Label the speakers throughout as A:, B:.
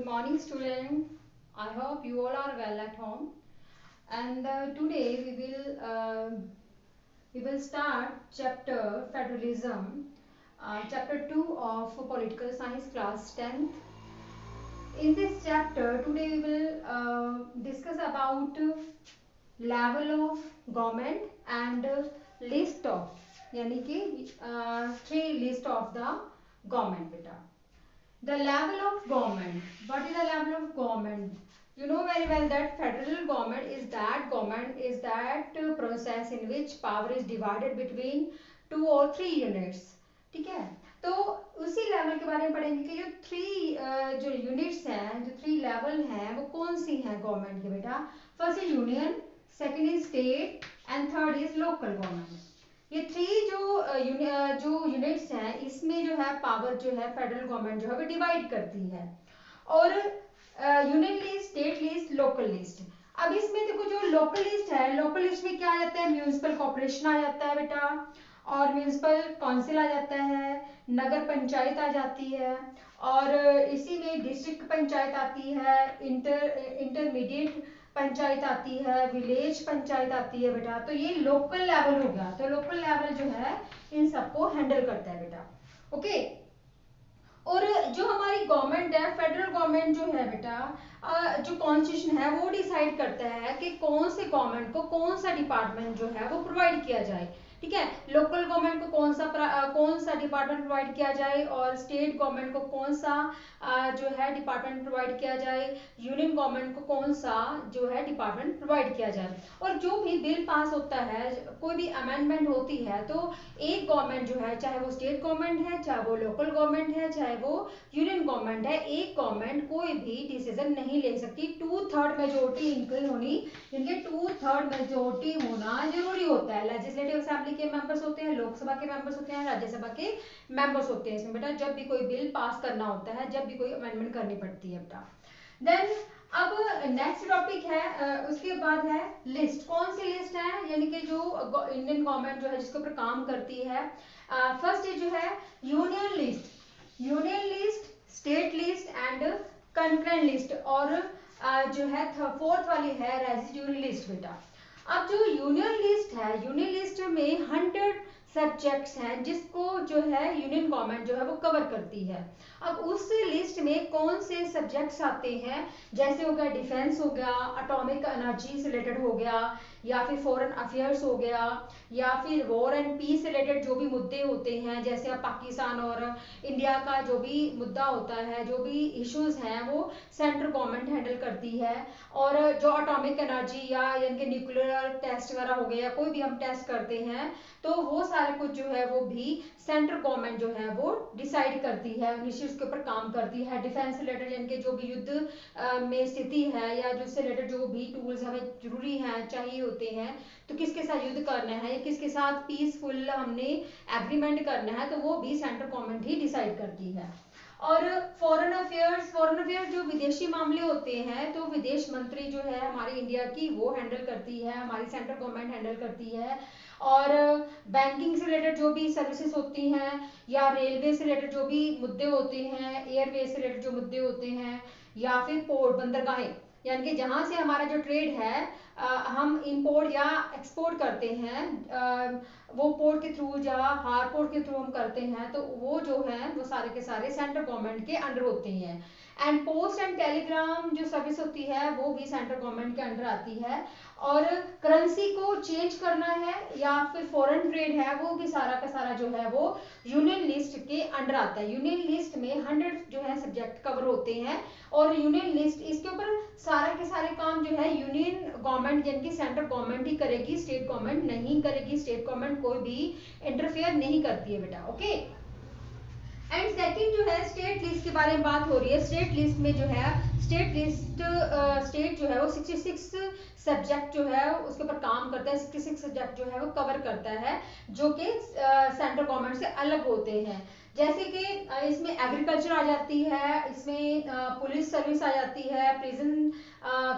A: morning, student. I hope you all are well at home. And today we will start chapter federalism, chapter 2 of political science class 10th. In this chapter, today we will discuss about level of government and list of, यानी कि three list of the government beta. The level of government. What is the level of government? You know very well that federal government is that process in which power is divided between 2 or 3 units. ठीक है, तो उसी level के बारे में पढ़ेंगे कि जो यूनिट्स हैं, जो 3 लेवल हैं, वो कौन सी हैं गवर्नमेंट के बेटा. First is union, second is state and third is local government. ये जो यूनिट्स हैं, इसमें जो है पावर जो है फेडरल गवर्नमेंट जो है वो डिवाइड करती है. और union list, state list, local list. अब इसमें देखो जो लोकल लिस्ट है, लोकल लिस्ट में क्या आ जाता है, म्यूनिसिपल कॉर्पोरेशन आ जाता है बेटा, और म्यूनिसिपल काउंसिल आ जाता है, नगर पंचायत आ जाती है, और इसी में डिस्ट्रिक्ट पंचायत आती है, इंटरमीडिएट पंचायत आती है, विलेज पंचायत आती है बेटा. तो ये लोकल लेवल हो गया. तो लोकल लेवल जो है इन सबको हैंडल करता है बेटा. ओके. और जो हमारी गवर्नमेंट है, फेडरल गवर्नमेंट जो है बेटा, जो कॉन्स्टिट्यूशन है वो डिसाइड करता है कि कौन से गवर्नमेंट को कौन सा डिपार्टमेंट जो है वो प्रोवाइड किया जाए. ठीक है, लोकल गवर्नमेंट को कौन सा डिपार्टमेंट प्रोवाइड किया जाए, और स्टेट गवर्नमेंट को कौन सा जो है डिपार्टमेंट प्रोवाइड किया जाए, यूनियन गवर्नमेंट को कौन सा जो है डिपार्टमेंट प्रोवाइड किया जाए. और जो भी बिल पास होता है, कोई भी अमेंडमेंट होती है, तो एक गवर्नमेंट जो है, चाहे वो स्टेट गवर्नमेंट है, चाहे वो लोकल गवर्नमेंट है, चाहे वो यूनियन गवर्नमेंट है, एक गवर्नमेंट कोई भी डिसीजन नहीं ले सकती. 2/3 मेजोरिटी इनकी होनी, इनके 2/3 मेजोरिटी होना जरूरी होता है. लेजिस्लेटिव असेंबली के मेंबर्स होते हैं, लोकसभा के मेंबर्स होते हैं, राज्यसभा के मेंबर्स होते हैं इसमें बेटा, जब भी कोई बिल पास करना होता है, जब भी कोई अमेंडमेंट करनी पड़ती है बेटा. देन अब नेक्स्ट टॉपिक है, उसके बाद है लिस्ट. कौन सी लिस्ट है, यानी कि जो इंडियन गवर्नमेंट जो है जिसके ऊपर काम करती है. फर्स्ट जो है union list, state list and concurrent list, और जो है फोर्थ वाली है रेजिड्यूअल लिस्ट बेटा. अब जो यूनियन लिस्ट है, यूनियन लिस्ट में 100 सब्जेक्ट्स हैं जिसको जो है यूनियन गवर्नमेंट जो है वो कवर करती है. अब उस लिस्ट में कौन से सब्जेक्ट्स आते हैं, जैसे हो गया डिफेंस हो गया, एटॉमिक एनर्जी से रिलेटेड हो गया, या फिर फॉरेन अफेयर्स हो गया, या फिर वॉर एंड पीस से रिलेटेड जो भी मुद्दे होते हैं, जैसे अब पाकिस्तान और इंडिया का जो भी मुद्दा होता है, जो भी इश्यूज हैं, वो सेंट्रल गवर्नमेंट हैंडल करती है. और जो एटॉमिक एनर्जी या यानी कि न्यूक्लियर टेस्ट वगैरह हो गया, कोई भी हम टेस्ट करते हैं, तो वो सारे कुछ जो है वो भी सेंट्रल गवर्नमेंट जो है वो डिसाइड करती है, इश्यूज के ऊपर काम करती है. डिफेंस रिलेटेड यानी कि जो भी युद्ध में स्थिति है, या जिससे रिलेटेड जो भी टूल्स हमें जरूरी हैं, चाहिए होते हैं, तो किसके साथ युद्ध करना है, या किसके साथ पीसफुल हमने एग्रीमेंट करना है, तो वो भी सेंट्रल गवर्नमेंट ही डिसाइड करती है. और फॉरेन अफेयर्स जो विदेशी मामले होते हैं, तो विदेश मंत्री जो है हमारी इंडिया की वो हैंडल करती है, हमारी सेंट्रल गवर्नमेंट हैंडल करती है. और बैंकिंग से रिलेटेड जो भी सर्विसेज होती हैं, या रेलवे से रिलेटेड जो भी मुद्दे होते हैं, एयरवेज से रिलेटेड जो मुद्दे होते हैं, या फिर पोर्ट बंदरगाहें, यानी कि जहां से हमारा जो ट्रेड है, हम इंपोर्ट या एक्सपोर्ट करते हैं, वो पोर्ट के थ्रू या हार पोर्ट के थ्रू हम करते हैं, तो वो जो है वो सारे के सारे सेंट्रल गवर्नमेंट के अंडर होते हैं. एंड पोस्ट एंड टेलीग्राम जो सर्विस होती है वो भी सेंट्रल गवर्नमेंट के अंडर आती है. और करेंसी को चेंज करना है या फिर फॉरेन ट्रेड है, वो भी सारा का सारा जो है वो यूनियन लिस्ट के अंडर आता है. यूनियन लिस्ट में 100 जो है सब्जेक्ट कवर होते हैं, और यूनियन लिस्ट इसके ऊपर सारे के सारे काम जो है यूनियन गवर्नमेंट यानी कि सेंट्रल गवर्नमेंट ही करेगी, स्टेट गवर्नमेंट नहीं करेगी. स्टेट गवर्नमेंट कोई भी इंटरफेयर नहीं करती है बेटा. ओके. एंड सेकंड जो है स्टेट लिस्ट के बारे में बात हो रही है. स्टेट लिस्ट में जो है स्टेट जो है वो 66 सब्जेक्ट जो है उसके ऊपर काम करता है. 66 सब्जेक्ट जो है वो कवर करता है, जो कि सेंट्रल गवर्नमेंट से अलग होते हैं. जैसे कि इसमें एग्रीकल्चर आ जाती है, इसमें पुलिस सर्विस आ जाती है, प्रिजन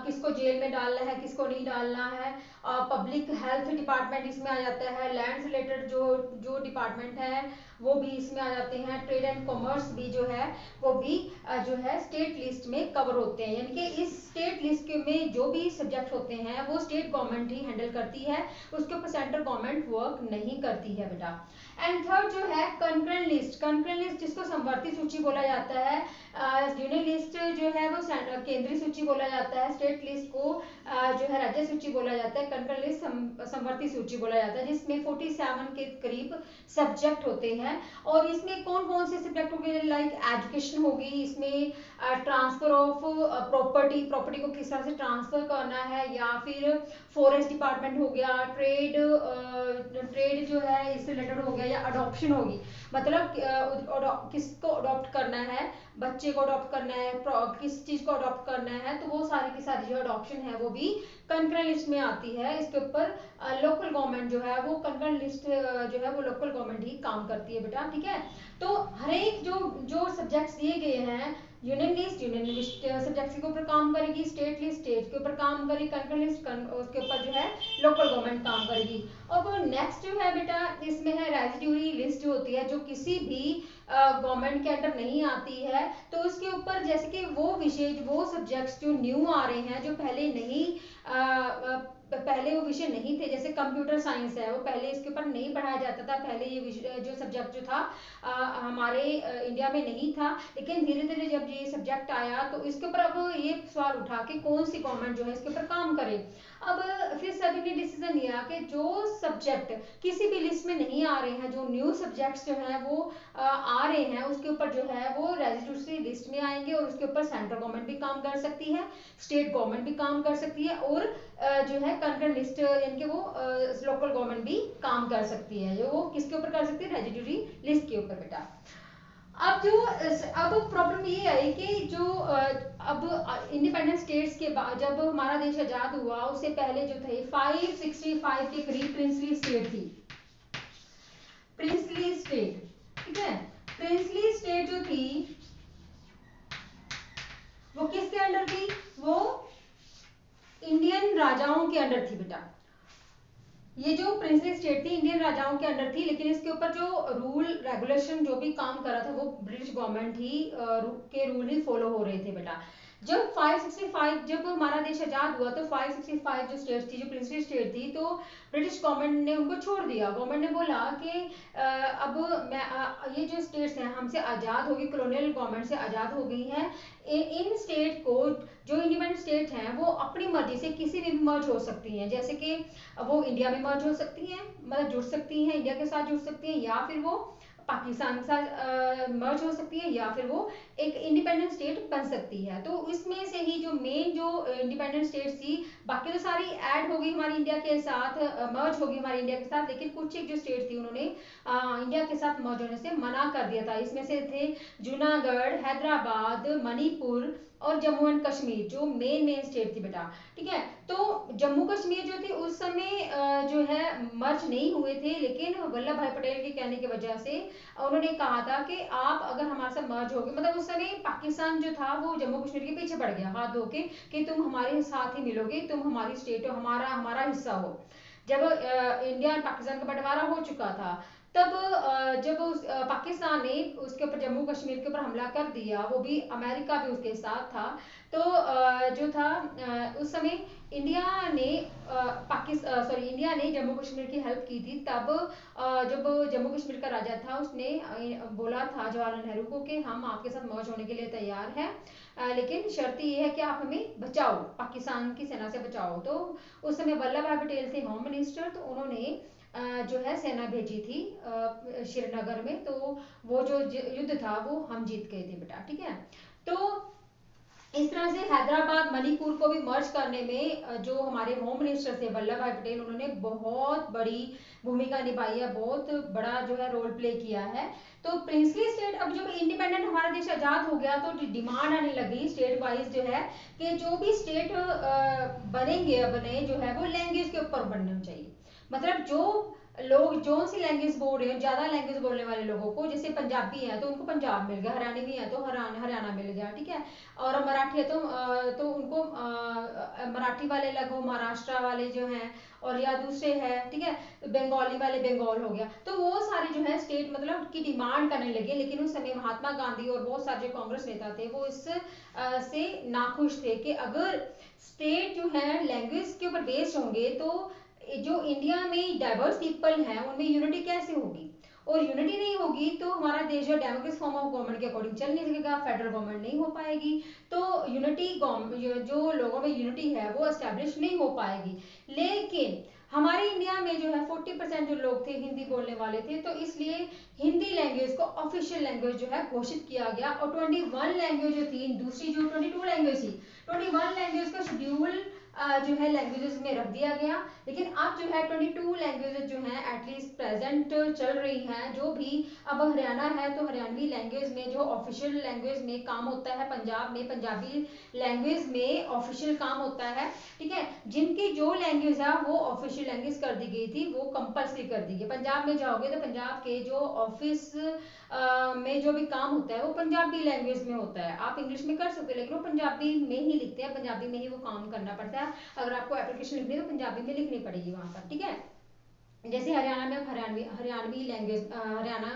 A: किसको जेल में डालना है किसको नहीं डालना है, पब्लिक हेल्थ डिपार्टमेंट इसमें आ जाता है, लैंड रिलेटेड जो जो डिपार्टमेंट है वो भी इसमें आ जाते हैं, ट्रेड एंड कॉमर्स भी जो है वो भी जो है स्टेट लिस्ट में कवर होते हैं। यानी कि इस स्टेट लिस्ट में जो भी सब्जेक्ट होते हैं वो स्टेट गवर्नमेंट ही हैंडल करती है, उसके ऊपर सेंट्रल गवर्नमेंट वर्क नहीं करती है बेटा। एंड थर्ड जो है कंकरेंट लिस्ट, कंकरेंट लिस्ट जिसको समवर्ती सूची बोला जाता है, यूनियन लिस्ट जो है वो केंद्रीय सूची बोला जाता है, स्टेट लिस्ट को जो है राज्य सूची बोला जाता है, कंकरेंट लिस्ट समवर्ती सूची बोला जाता है, जिसमें 47 के करीब सब्जेक्ट होते हैं। और इसमें कौन कौन से सब्जेक्ट होंगे, लाइक एजुकेशन होगी, इसमें ट्रांसफर ऑफ प्रॉपर्टी, प्रॉपर्टी को किस तरह से ट्रांसफर करना है, या फिर फॉरेस्ट डिपार्टमेंट हो गया, ट्रेड ट्रेड जो है इससे रिलेटेड हो गया, या अडॉप्शन होगी, मतलब किसको अडॉप्ट करना है, बच्चे को अडॉप्ट करना है, किस चीज को अडॉप्ट करना है, तो वो सारी की सारी जो अडॉप्शन है वो भी कंकरेंट लिस्ट में आती है। इसके ऊपर लोकल गवर्नमेंट जो है वो कंकरेंट लिस्ट जो है वो लोकल गवर्नमेंट ही काम करती है बेटा, ठीक है। तो हर एक जो जो सब्जेक्ट्स दिए गए हैं, यूनियन लिस्ट सब्जेक्ट्स के ऊपर काम करेगी, स्टेट लिस्ट स्टेट के ऊपर काम करेगी, कंकरेंट लिस्ट उसके ऊपर जो है लोकल गवर्नमेंट काम करेगी। और नेक्स्ट जो है बेटा इसमें है रेजिड्यूरी लिस्ट जो होती है, जो किसी भी गवर्नमेंट के अंडर नहीं आती है, तो उसके ऊपर जैसे कि वो विषय वो सब्जेक्ट्स जो न्यू आ रहे हैं, जो पहले नहीं पहले वो विषय नहीं थे, जैसे कंप्यूटर साइंस है वो पहले इसके ऊपर नहीं पढ़ाया जाता था, पहले ये विषय जो सब्जेक्ट जो था हमारे इंडिया में नहीं था, लेकिन धीरे धीरे जब ये सब्जेक्ट आया तो इसके ऊपर अब ये सवाल उठा कि कौन सी गवर्नमेंट जो है इसके ऊपर काम करे। अब फिर सभी ने डिसीजन लिया कि जो सब्जेक्ट किसी भी लिस्ट में नहीं आ रहे हैं, जो न्यू सब्जेक्ट्स जो है वो आ रहे हैं, उसके ऊपर जो है वो रेजिड्यूरी लिस्ट में आएंगे, और उसके ऊपर सेंट्रल गवर्नमेंट भी काम कर सकती है, स्टेट गवर्नमेंट भी काम कर सकती है, और जो है कंकरेंट लिस्ट यानी कि वो लोकल गवर्नमेंट भी काम कर सकती है, जो वो किसके ऊपर कर सकती है, रेजिड्यूरी लिस्ट के ऊपर बेटा। अब प्रॉब्लम ये है कि जो अब इंडिपेंडेंट स्टेट्स के बाद जब हमारा देश आजाद हुआ उससे पहले जो थे 565 के करीब प्रिंसली स्टेट थी, प्रिंसली स्टेट, ठीक है। प्रिंसली स्टेट जो थी वो किसके अंडर थी, वो इंडियन राजाओं के अंडर थी बेटा। ये जो प्रिंसली स्टेट थी इंडियन राजाओं के अंडर थी, लेकिन इसके ऊपर जो रूल रेगुलेशन जो भी काम कर रहा था वो ब्रिटिश गवर्नमेंट ही के रूल ही फॉलो हो रहे थे बेटा। जब 565 जब हमारा देश आजाद हुआ तो 565 जो स्टेट थी, जो प्रिंसली स्टेट थी, तो ब्रिटिश गवर्नमेंट ने उनको छोड़ दिया। गवर्नमेंट ने बोला कि अब ये जो स्टेट्स हैं हमसे आजाद होगी, कॉलोनियल गवर्नमेंट से आजाद हो गई हैं, इन स्टेट को जो इंडिपेंडेंट स्टेट हैं वो अपनी मर्जी से किसी में भी मर्ज हो सकती हैं, जैसे कि वो इंडिया में मर्ज हो सकती हैं, मतलब जुड़ सकती हैं, इंडिया के साथ जुड़ सकती हैं, या फिर वो पाकिस्तान के साथ मर्ज हो सकती है, या फिर वो एक इंडिपेंडेंट स्टेट बन सकती है। तो इसमें से ही जो मेन जो इंडिपेंडेंट स्टेट्स थी, बाकी तो सारी ऐड हो गई हमारी इंडिया के साथ, मर्ज हो गई हमारी इंडिया के साथ, लेकिन कुछ एक जो स्टेट थी उन्होंने इंडिया के साथ मर्ज होने से मना कर दिया था। इसमें से थे जूनागढ़, हैदराबाद, मणिपुर और जम्मू एंड कश्मीर, जो मेन स्टेट थी बेटा, ठीक है। तो जम्मू कश्मीर जो थी उस समय जो है मर्ज नहीं हुए थे, लेकिन वल्लभ भाई पटेल के कहने की वजह से उन्होंने कहा था कि आप अगर हमारे साथ मर्ज होगे, मतलब उस समय पाकिस्तान जो था वो जम्मू कश्मीर के पीछे पड़ गया हाथ धो के कि तुम हमारे साथ ही मिलोगे, तुम हमारी स्टेट हो, हमारा हमारा हिस्सा हो। जब इंडिया और पाकिस्तान का बंटवारा हो चुका था, तब जब पाकिस्तान ने उसके ऊपर जम्मू कश्मीर के ऊपर हमला कर दिया, वो भी अमेरिका भी उसके साथ था, तो जो था उस समय इंडिया ने इंडिया ने जम्मू कश्मीर की हेल्प की थी। तब जब जम्मू कश्मीर का राजा था उसने बोला था जवाहरलाल नेहरू को कि हम आपके साथ मर्ज होने के लिए तैयार हैं, लेकिन शर्त ये है कि आप हमें बचाओ, पाकिस्तान की सेना से बचाओ। तो उस समय वल्लभ भाई पटेल थे होम मिनिस्टर, तो उन्होंने जो है सेना भेजी थी श्रीनगर में, तो वो जो युद्ध था वो हम जीत गए थे बेटा, ठीक है। तो इस तरह से हैदराबाद मणिपुर को भी मर्ज करने में जो हमारे होम मिनिस्टर थे वल्लभ भाई पटेल, उन्होंने बहुत बड़ी भूमिका निभाई है, बहुत बड़ा जो है रोल प्ले किया है। तो प्रिंसली स्टेट अब जब इंडिपेंडेंट हमारा देश आजाद हो गया तो डिमांड आने लगी स्टेट वाइज जो है कि जो भी स्टेट बनेंगे बने जो है वो लैंग्वेज के ऊपर बनने चाहिए, मतलब जो लोग जो सी लैंग्वेज बोल रहे हैं, ज़्यादा लैंग्वेज बोलने वाले लोगों को, जैसे पंजाबी है तो उनको पंजाब मिल गया, हरियाणवी है तो हरियाणा मिल गया, ठीक है। और मराठी है तो उनको मराठी वाले अलग हो, महाराष्ट्र वाले जो हैं, और या दूसरे हैं, ठीक है, बंगाली वाले बंगाल हो गया। तो वो सारे जो है स्टेट मतलब की डिमांड करने लगे। लेकिन उस समय महात्मा गांधी और बहुत सारे जो कांग्रेस नेता थे वो इस से नाखुश थे कि अगर स्टेट जो है लैंग्वेज के ऊपर बेस्ड होंगे तो जो इंडिया में डाइवर्स पीपल हैं उनमें यूनिटी कैसे होगी, और यूनिटी नहीं होगी तो हमारा देश जो डेमोक्रेटिक फॉर्म ऑफ गवर्नमेंट के अकॉर्डिंग चल नहीं सकेगा, फेडरल गवर्नमेंट नहीं हो पाएगी। तो यूनिटी जो लोगों में यूनिटी है वो एस्टेब्लिश नहीं हो पाएगी। लेकिन हमारे इंडिया में जो है 40% जो लोग थे हिंदी बोलने वाले थे, तो इसलिए हिंदी लैंग्वेज को ऑफिशियल लैंग्वेज जो है घोषित किया गया। और 21 लैंग्वेज जो थी, दूसरी जो 22 लैंग्वेज थी, 21 लैंग्वेज का शेड्यूल जो है लैंग्वेजेस में रख दिया गया। लेकिन अब जो है 22 लैंग्वेजेस जो हैं एटलीस्ट प्रेजेंट चल रही हैं। जो भी अब हरियाणा है तो हरियाणवी लैंग्वेज में जो ऑफिशियल लैंग्वेज में काम होता है, पंजाब में पंजाबी लैंग्वेज में ऑफिशियल काम होता है, ठीक है। जिनकी जो लैंग्वेज है वो ऑफिशियल लैंग्वेज कर दी गई थी, वो कंपल्सरी कर दी गई। पंजाब में जाओगे तो पंजाब के जो ऑफिस में जो भी काम होता है वो पंजाबी लैंग्वेज में होता है। आप इंग्लिश में कर सकते हो लेकिन वो पंजाबी में ही लिखते हैं, पंजाबी में ही वो काम करना पड़ता है। अगर आपको एप्लीकेशन लिखनी है तो पंजाबी में लिखनी पड़ेगी वहां पर, ठीक है। जैसे हरियाणा में हरियाणवी लैंग्वेज, हरियाणा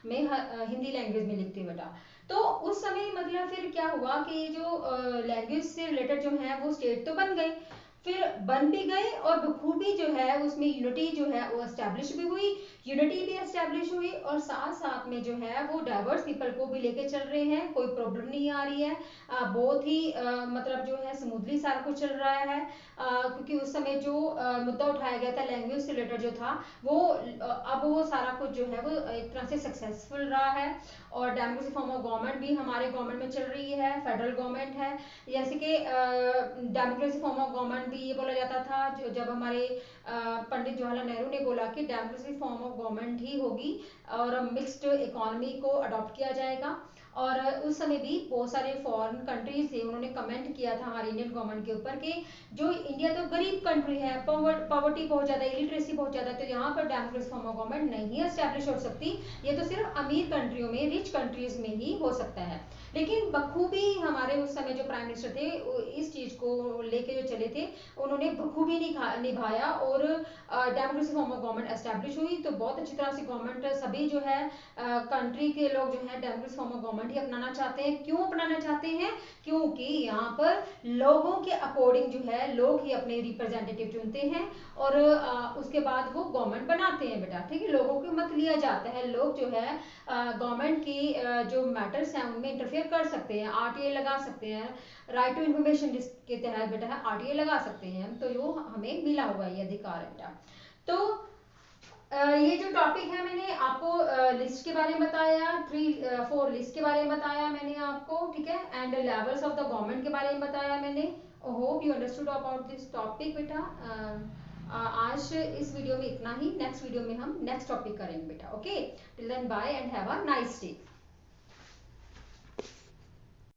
A: में हिंदी लैंग्वेज में लिखते हैं बेटा। तो उस समय मतलब फिर क्या हुआ कि जो लैंग्वेज से रिलेटेड जो है वो स्टेट तो बन गए, फिर बन भी गए और बखूबी जो है उसमें यूनिटी जो है वो एस्टेब्लिश भी हुई, यूनिटी भी एस्टेब्लिश हुई, और साथ साथ में जो है वो डाइवर्स पीपल को भी लेके चल रहे हैं, कोई प्रॉब्लम नहीं आ रही है। बहुत ही मतलब जो है स्मूथली सारा कुछ चल रहा है। क्योंकि उस समय जो मुद्दा उठाया गया था लैंग्वेज से रिलेटेड जो था वो अब वो सारा कुछ जो है वो एक तरह से सक्सेसफुल रहा है। और डेमोक्रेसी फॉर्म ऑफ गवर्नमेंट भी हमारे गवर्नमेंट में चल रही है, फेडरल गवर्नमेंट है। जैसे कि डेमोक्रेसी फॉर्म ऑफ गवर्नमेंट भी ये बोला जाता था जो जब हमारे पंडित जवाहरलाल नेहरू ने बोला कि डेमोक्रेसी फॉर्म ऑफ गवर्नमेंट ही होगी और मिक्स्ड इकोनॉमी को अडॉप्ट किया जाएगा। और उस समय भी बहुत सारे फॉरेन कंट्रीज थे, उन्होंने कमेंट किया था हमारी इंडियन गवर्नमेंट के ऊपर कि जो इंडिया तो गरीब कंट्री है, पॉवर्टी बहुत ज्यादा, इलिटरेसी बहुत ज्यादा, तो यहाँ पर डेमोक्रेसी फॉर्म ऑफ गवर्नमेंट नहीं एस्टेब्लिश हो सकती, ये तो सिर्फ अमीर कंट्रियों में, रिच कंट्रीज में ही हो सकता है। लेकिन बखूबी हमारे उस समय जो प्राइम मिनिस्टर थे इस चीज को लेके जो चले थे, उन्होंने बखूबी निभाया और democracy form of government establish हुई। तो बहुत अच्छी तरह से गवर्नमेंट सभी जो है कंट्री के लोग जो है डेमोक्रेसी फॉर्म ऑफ गवर्नमेंट ही अपनाना चाहते हैं। क्यों अपनाना चाहते हैं? क्योंकि यहाँ पर लोगों के अकॉर्डिंग जो है लोग ही अपने रिप्रेजेंटेटिव चुनते हैं और उसके बाद वो गवर्नमेंट बनाते हैं बेटा, ठीक है। लोगों के मत लिया जाता है, लोग जो है गवर्नमेंट की जो मैटर्स हैं उनमें इंटरफेयर कर सकते हैं, आरटीआई लगा सकते हैं, राइट टू इन्फॉर्मेशन के तहत बेटा है आरटीआई लगा सकते हैं। तो जो हमें मिला हुआ ये अधिकार है बेटा। तो ये जो टॉपिक है मैंने आपको लिस्ट के बारे में बताया, 3-4 लिस्ट के बारे में बताया मैंने आपको, ठीक है। And levels of the government के बारे में बताया मैंने। Hope you understood about this topic बेटा। आज इस वीडियो में इतना ही, नेक्स्ट वीडियो में हम नेक्स्ट टॉपिक करेंगे बेटा। Okay, till then bye and have a nice day.